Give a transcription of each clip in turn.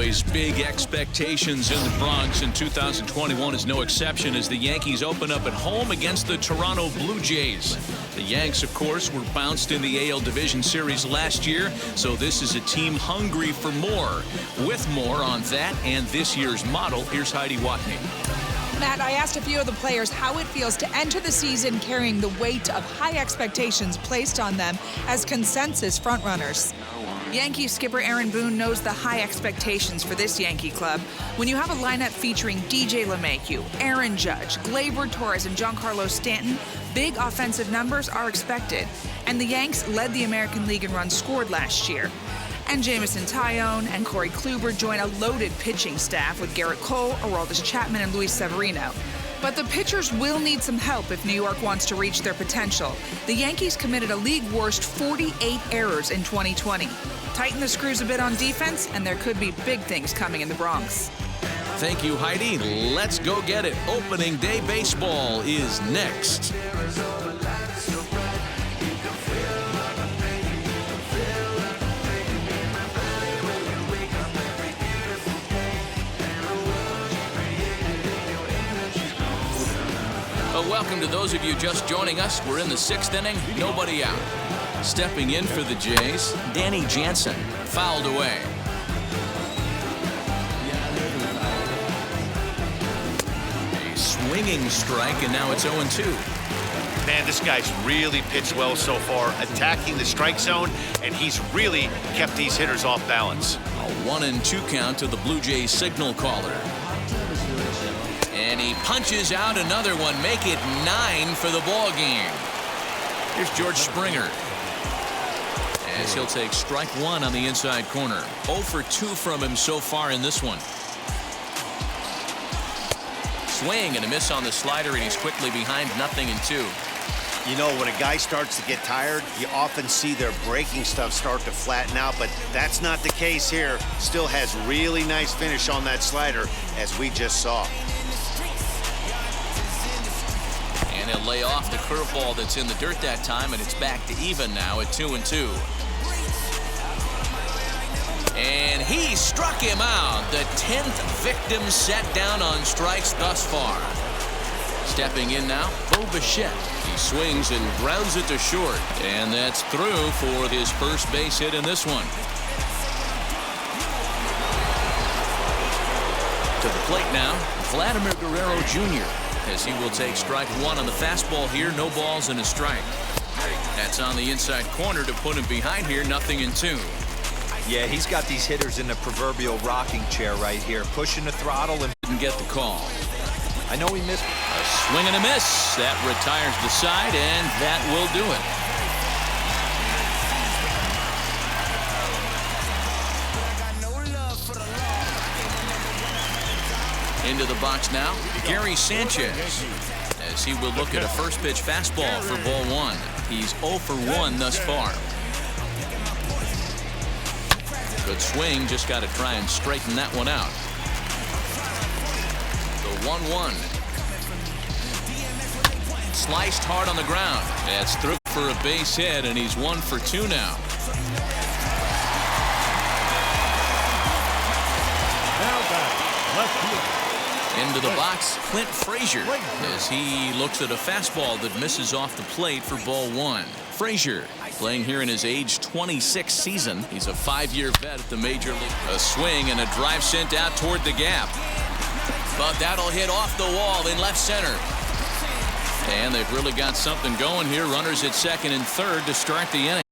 Always big expectations in the Bronx, and 2021 is no exception as the Yankees open up at home against the Toronto Blue Jays. The Yanks, of course, were bounced in the AL Division Series last year, so this is a team hungry for more. With more on that and this year's model, here's Heidi Watney. Matt, I asked a few of the players how it feels to enter the season carrying the weight of high expectations placed on them as consensus frontrunners. Yankee skipper Aaron Boone knows the high expectations for this Yankee club. When you have a lineup featuring DJ LeMahieu, Aaron Judge, Gleyber Torres, and Giancarlo Stanton, big offensive numbers are expected. And the Yanks led the American League in runs scored last year. And Jamison Tyone and Corey Kluber join a loaded pitching staff with Garrett Cole, Aroldis Chapman, and Luis Severino. But the pitchers will need some help if New York wants to reach their potential. The Yankees committed a league-worst 48 errors in 2020. Tighten the screws a bit on defense, and there could be big things coming in the Bronx. Thank you, Heidi. Let's go get it. Opening day baseball is next. Welcome to those of you just joining us. We're in the 6th inning, nobody out. Stepping in for the Jays, Danny Jansen, fouled away. A swinging strike, and now it's 0-2. Man, this guy's really pitched well so far, attacking the strike zone, and he's really kept these hitters off balance. A 1-2 count to the Blue Jays signal caller. And he punches out another one, make it 9 for the ball game. Here's George Springer, as he'll take strike 1 on the inside corner. 0 for 2 from him so far in this one. Swing and a miss on the slider, and he's quickly behind 0-2. You know, when a guy starts to get tired, you often see their breaking stuff start to flatten out, but that's not the case here. Still has really nice finish on that slider, as we just saw. And he'll lay off the curveball that's in the dirt that time, and it's back to even now at 2-2. And he struck him out. The 10th victim set down on strikes thus far. Stepping in now, Bo Bichette. He swings and grounds it to short, and that's through for his first base hit in this one. To the plate now, Vladimir Guerrero Jr., as he will take strike 1 on the fastball here. No balls and a strike. That's on the inside corner to put him behind here. 0-2. Yeah, he's got these hitters in the proverbial rocking chair right here, pushing the throttle and didn't get the call. I know he missed. A swing and a miss. That retires the side, and that will do it. Into the box now, Gary Sanchez, as he will look at a first pitch fastball for ball 1. He's 0 for 1 thus far. Good swing, just got to try and straighten that one out. The 1-1. Sliced hard on the ground. That's through for a base hit, and he's 1 for 2 now. Into the box, Clint Frazier, as he looks at a fastball that misses off the plate for ball 1. Frazier playing here in his age 26 season. He's a 5-year vet at the major league. A swing and a drive sent out toward the gap. But that'll hit off the wall in left center. And they've really got something going here. Runners at second and third to start the inning.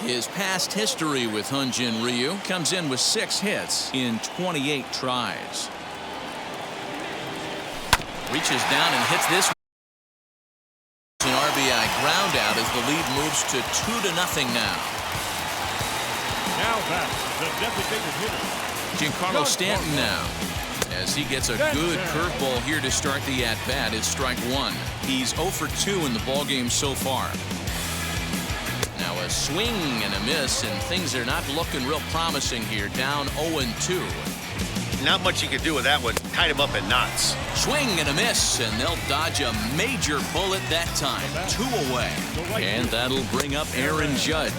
His past history with Hyun-Jin Ryu comes in with 6 hits in 28 tries. Reaches down and hits this. An RBI ground out as the lead moves to 2-0 now. Now back, the designated hitter, Giancarlo Stanton now, as he gets a good curveball here to start the at-bat. It's strike 1. He's 0 for 2 in the ballgame so far. Now a swing and a miss, and things are not looking real promising here. Down 0-2. not much you can do with that one. Tied him up in knots. Swing and a miss, and they'll dodge a major bullet that time. 2 away. And that'll bring up Aaron Judge.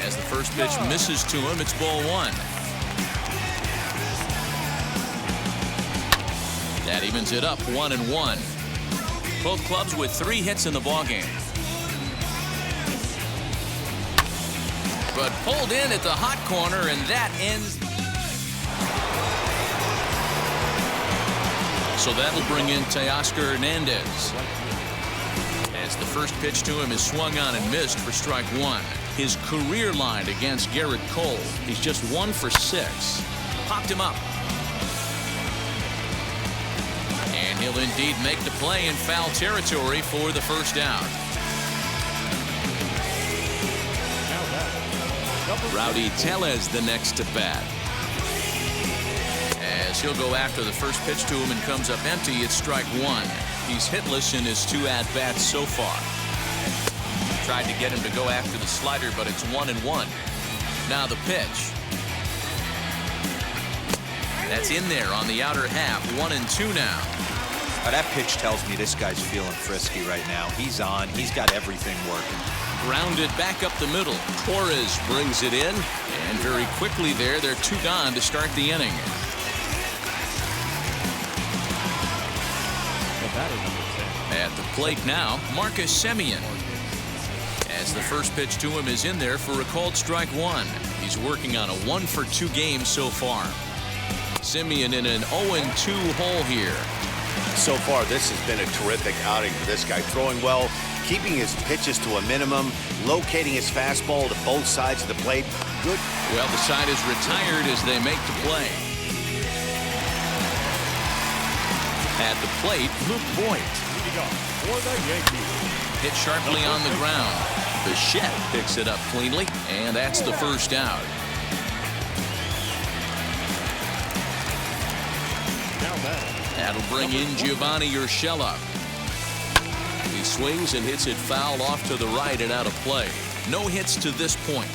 As the first pitch misses to him, it's ball 1. That evens it up 1-1. Both clubs with 3 hits in the ballgame. But pulled in at the hot corner, and that ends. So that'll bring in Teoscar Hernandez. As the first pitch to him is swung on and missed for strike 1. His career line against Garrett Cole, he's just 1 for 6. Popped him up. And he'll indeed make the play in foul territory for the first out. Rowdy Tellez the next to bat. As he'll go after the first pitch to him and comes up empty, it's strike 1. He's hitless in his 2 at-bats so far. Tried to get him to go after the slider, but it's 1-1. Now the pitch. That's in there on the outer half. 1-2 now. That pitch tells me this guy's feeling frisky right now. He's on. He's got everything working. Grounded back up the middle. Torres brings it in, and very quickly they're 2 gone to start the inning. At the plate now, Marcus Semien. As the first pitch to him is in there for a called strike 1. He's working on a 1 for 2 game so far. Semien in an 0-2 hole here. So far, this has been a terrific outing for this guy. Throwing well, keeping his pitches to a minimum, locating his fastball to both sides of the plate. Good. Well, the side is retired as they make the play. At the plate, Luke Voigt. For the Yankees. Hit sharply on the ground. Bichette picks it up cleanly, and that's the first out. That'll bring in Giovanni Urshela. He swings and hits it foul off to the right and out of play. No hits to this point.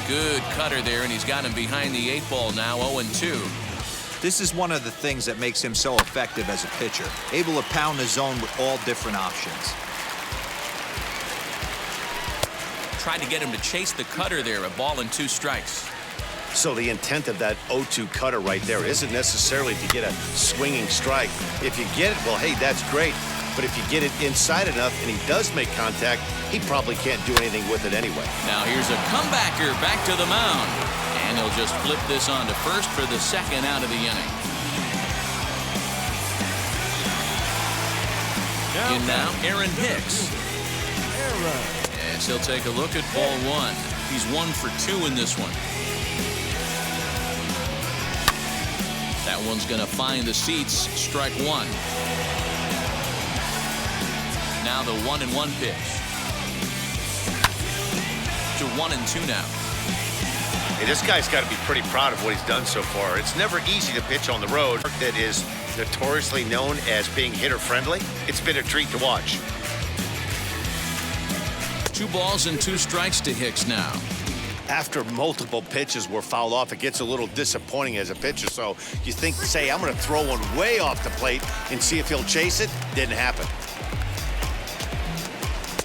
Good cutter there, and he's got him behind the 8 ball now. 0-2. This is one of the things that makes him so effective as a pitcher. Able to pound the zone with all different options. Tried to get him to chase the cutter there. A ball and 2 strikes. So the intent of that 0-2 cutter right there isn't necessarily to get a swinging strike. If you get it, well, hey, that's great. But if you get it inside enough and he does make contact, he probably can't do anything with it anyway. Now here's a comebacker back to the mound. And he'll just flip this on to first for the 2nd out of the inning. In now, Aaron Hicks. As he'll take a look at ball 1. He's 1 for 2 in this one. That one's going to find the seats. Strike 1. Now the 1-1 pitch. To 1-2 now. Hey, this guy's got to be pretty proud of what he's done so far. It's never easy to pitch on the road. That is notoriously known as being hitter friendly. It's been a treat to watch. 2 balls and 2 strikes to Hicks now. After multiple pitches were fouled off, it gets a little disappointing as a pitcher. So you think, say, I'm going to throw one way off the plate and see if he'll chase it. Didn't happen.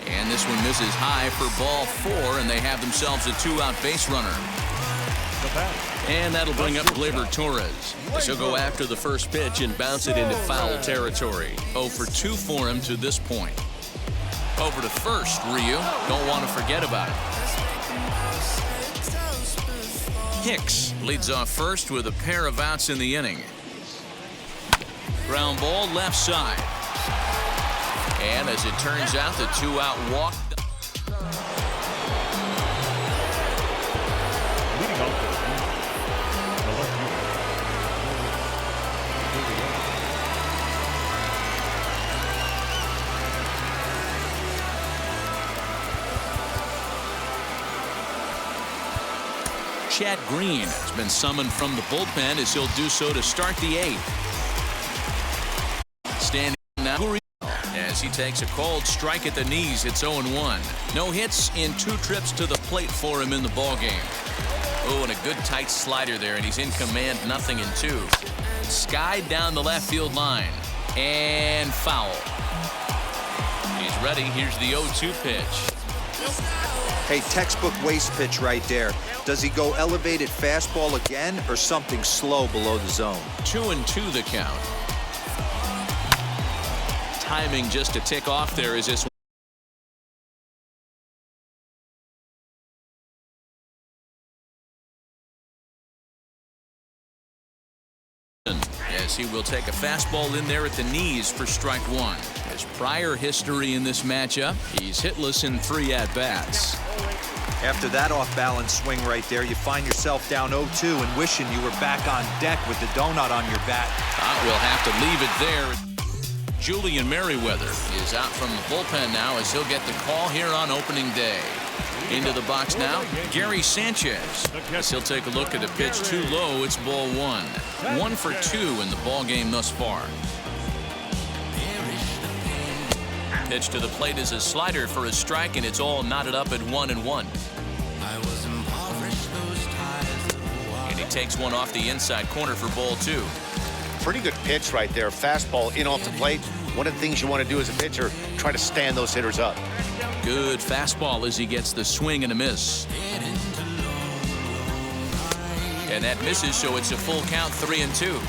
And this one misses high for ball 4, and they have themselves a 2-out base runner. And that'll bring up Gleyber Torres. He'll go after the first pitch and bounce it into foul territory. 0 for 2 for him to this point. Over to first, Ryu. Don't want to forget about it. Hicks leads off first with a pair of outs in the inning. Ground ball left side. And as it turns out, the 2-out walk. Chad Green has been summoned from the bullpen as he'll do so to start the 8th. Standing now as he takes a called strike at the knees. It's 0-1. No hits in 2 trips to the plate for him in the ballgame. Oh, and a good tight slider there, and he's in command, 0-2. Skied down the left field line. And foul. He's ready. Here's the 0-2 pitch. Hey, textbook waste pitch right there. Does he go elevated fastball again or something slow below the zone? 2-2 the count. Timing just a tick off there as this as he will take a fastball in there at the knees for strike one. His prior history in this matchup, he's hitless in 3 at-bats. After that off-balance swing right there, you find yourself down 0-2 and wishing you were back on deck with the donut on your bat. We'll have to leave it there. Julian Merriweather is out from the bullpen now as he'll get the call here on opening day. Into the box now, Gary Sanchez. As he'll take a look at a pitch too low, it's ball 1. 1 for 2 in the ball game thus far. Pitch to the plate is a slider for a strike, and it's all knotted up at 1-1. And he takes one off the inside corner for ball 2. Pretty good pitch right there. Fastball in off the plate. One of the things you want to do as a pitcher, try to stand those hitters up. Good fastball as he gets the swing and a miss. And that misses, so it's a full count, 3-2.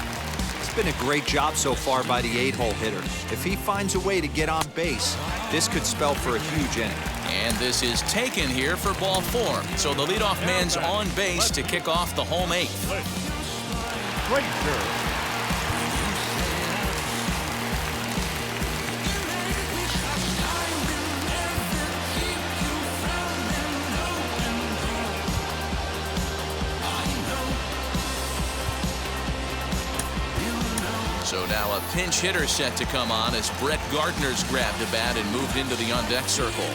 It's been a great job so far by the 8-hole hitter. If he finds a way to get on base, this could spell for a huge inning. And this is taken here for ball 4. So the leadoff man's on base to kick off the home 8th. So now a pinch hitter set to come on as Brett Gardner's grabbed a bat and moved into the on-deck circle.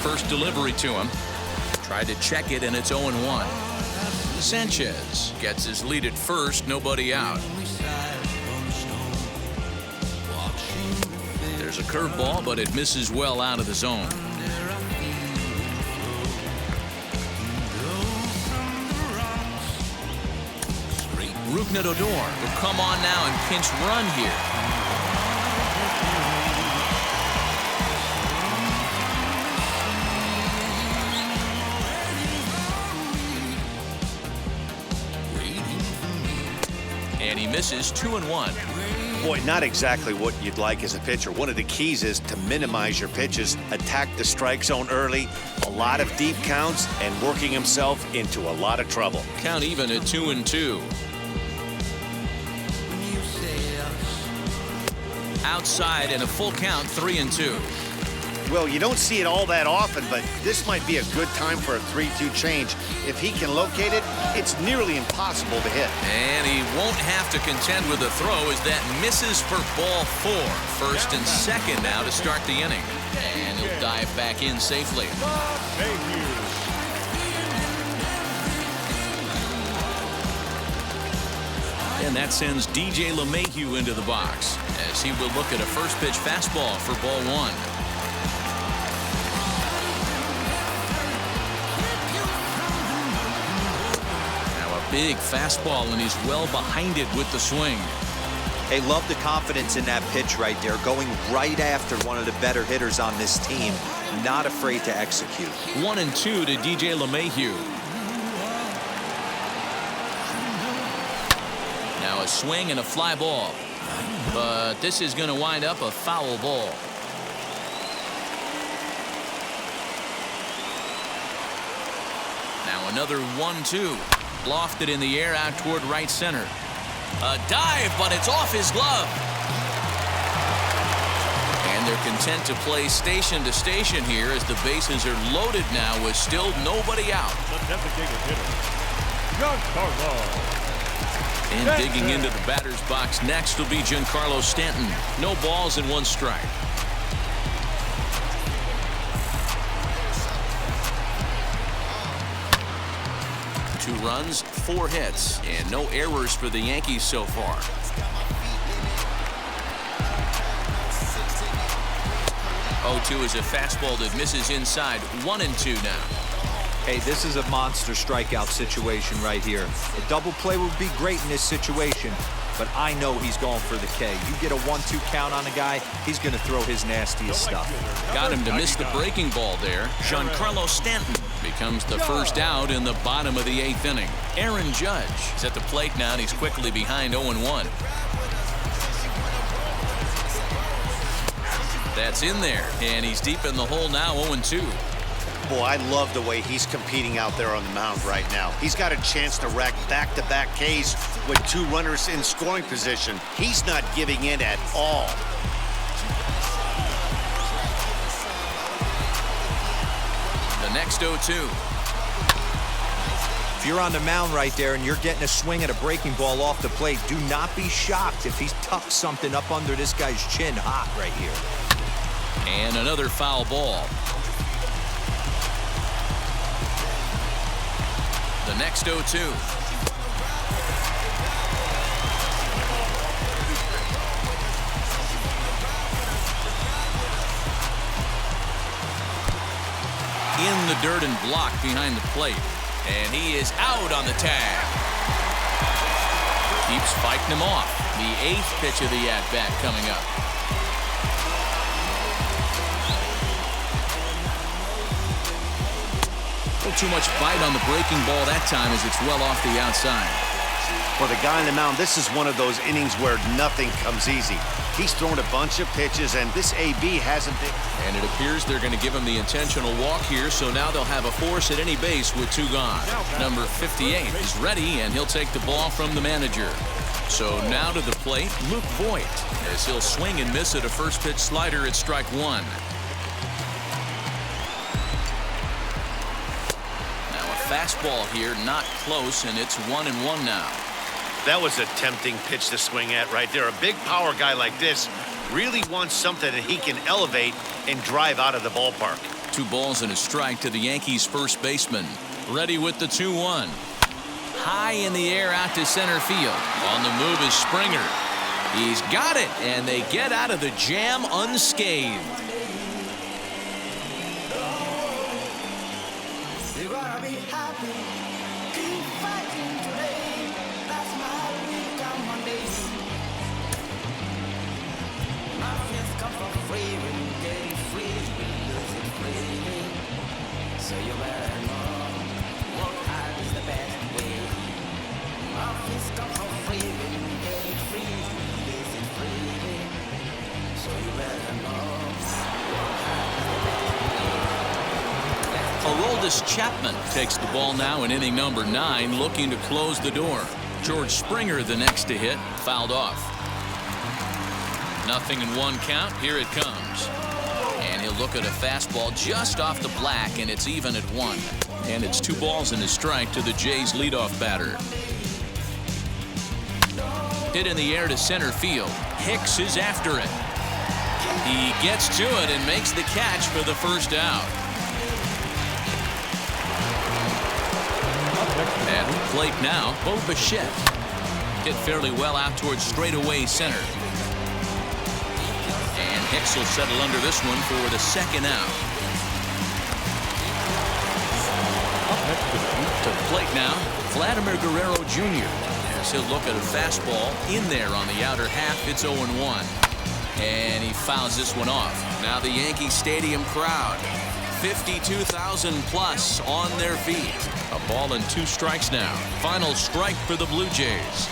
First delivery to him. Tried to check it, and it's 0-1. Sanchez gets his lead at first, nobody out. There's a curveball, but it misses well out of the zone. Rougned Odor will come on now and pinch run here. And he misses 2-1. Boy, not exactly what you'd like as a pitcher. One of the keys is to minimize your pitches, attack the strike zone early, a lot of deep counts, and working himself into a lot of trouble. Count even at 2-2. Outside and a full count, 3-2. Well, you don't see it all that often, but this might be a good time for a 3-2 change. If he can locate it, it's nearly impossible to hit. And he won't have to contend with a throw as that misses for ball 4. First and second now to start the inning. And he'll dive back in safely. And that sends DJ LeMahieu into the box as he will look at a first pitch fastball for ball 1. Now a big fastball, and he's well behind it with the swing. Hey, love the confidence in that pitch right there, going right after one of the better hitters on this team. Not afraid to execute. 1-2 to DJ LeMahieu. Now a swing and a fly ball. But this is going to wind up a foul ball. Now another 1-2. Lofted in the air out toward right center. A dive, but it's off his glove. And they're content to play station to station here as the bases are loaded now with still nobody out. The designated hitter, Giancarlo. And digging into the batter's box next will be Giancarlo Stanton. No balls and 1 strike. Two runs, 4 hits, and no errors for the Yankees so far. 0-2 is a fastball that misses inside. 1-2 now. Hey, this is a monster strikeout situation right here. A double play would be great in this situation, but I know he's going for the K. You get a 1-2 count on a guy, he's going to throw his nastiest stuff. Got him to miss the breaking ball there. Giancarlo Stanton becomes the first out in the bottom of the 8th inning. Aaron Judge is at the plate now, and he's quickly behind 0-1. That's in there, and he's deep in the hole now, 0-2. Boy, I love the way he's competing out there on the mound right now. He's got a chance to rack back-to-back Ks with 2 runners in scoring position. He's not giving in at all. The next 0-2. If you're on the mound right there and you're getting a swing at a breaking ball off the plate, do not be shocked if he's tucked something up under this guy's chin hot right here. And another foul ball. The next 0-2. In the dirt and blocked behind the plate. And he is out on the tag. Keeps fighting him off. The 8th pitch of the at-bat coming up. A little too much bite on the breaking ball that time as it's well off the outside. For the guy on the mound, this is one of those innings where nothing comes easy. He's thrown a bunch of pitches, and this AB hasn't been. And it appears they're going to give him the intentional walk here, so now they'll have a force at any base with 2 gone. Number 58 is ready, and he'll take the ball from the manager. So now to the plate, Luke Voigt, as he'll swing and miss at a first pitch slider at strike 1. Now a fastball here, not close, and it's 1-1 now. That was a tempting pitch to swing at right there. A big power guy like this really wants something that he can elevate and drive out of the ballpark. 2 balls and a strike to the Yankees first baseman. Ready with the 2-1. High in the air out to center field. On the move is Springer. He's got it, and they get out of the jam unscathed. Chapman takes the ball now in inning number 9, looking to close the door. George Springer the next to hit, fouled off. 0-1 count. Here it comes. And he'll look at a fastball just off the black, and it's even at 1. And it's 2 balls and a strike to the Jays leadoff batter. Hit in the air to center field. Hicks is after it. He gets to it and makes the catch for the first out. At the plate now, Bo Bichette. Hit fairly well out towards straightaway center. And Hicks will settle under this one for the second out. To the plate now, Vladimir Guerrero Jr. As he'll look at a fastball in there on the outer half. It's 0-1. And he fouls this one off. Now the Yankee Stadium crowd. 52,000 plus on their feet. A ball and 2 strikes now. Final strike for the Blue Jays.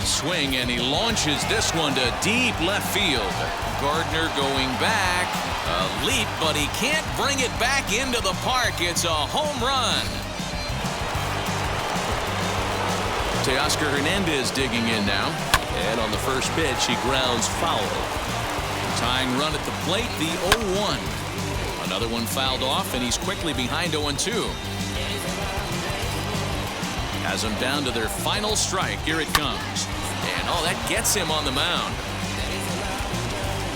Swing, and he launches this one to deep left field. Gardner going back. A leap, but he can't bring it back into the park. It's a home run. Teoscar Hernandez digging in now. And on the first pitch, he grounds foul. Tying run at the plate, the 0-1. Another one fouled off, and he's quickly behind 0-2. Has them down to their final strike. Here it comes. And that gets him on the mound.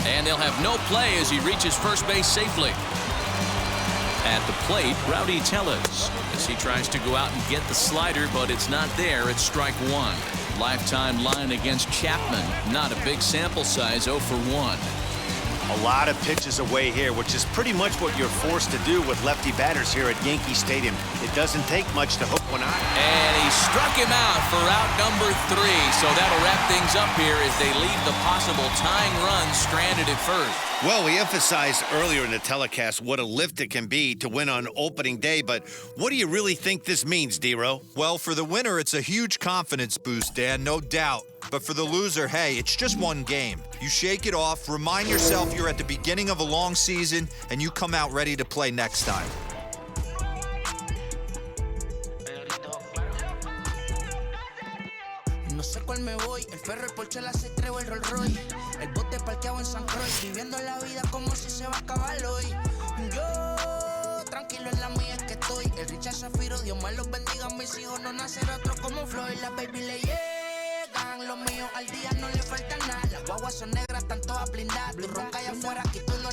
And they'll have no play as he reaches first base safely. At the plate, Rowdy Tellez, as he tries to go out and get the slider, but it's not there. It's strike 1. Lifetime line against Chapman. Not a big sample size, 0 for 1. A lot of pitches away here, which is pretty much what you're forced to do with lefty batters here at Yankee Stadium. It doesn't take much to hook one out. And he struck him out for out number 3. So that'll wrap things up here as they leave the possible tying run stranded at first. Well, we emphasized earlier in the telecast what a lift it can be to win on opening day, but what do you really think this means, D-Row? Well, for the winner, it's a huge confidence boost, Dan, no doubt. But for the loser, hey, it's just one game. You shake it off, remind yourself you're at the beginning of a long season, and you come out ready to play next time. No sé cuál me voy, el ferro, el Porsche, la C3 o el Rolls Royce. El bote parqueado en San Croix, viviendo la vida como si se va a acabar hoy. Yo, tranquilo en la mía es que estoy. El Richard Zafiro, Dios me los bendiga, mis hijos no nacerá otro como Floyd. Las baby le llegan, los míos al día no le falta nada. Las guaguas son negras, están todas blindadas. Tu ronca allá afuera, aquí tú no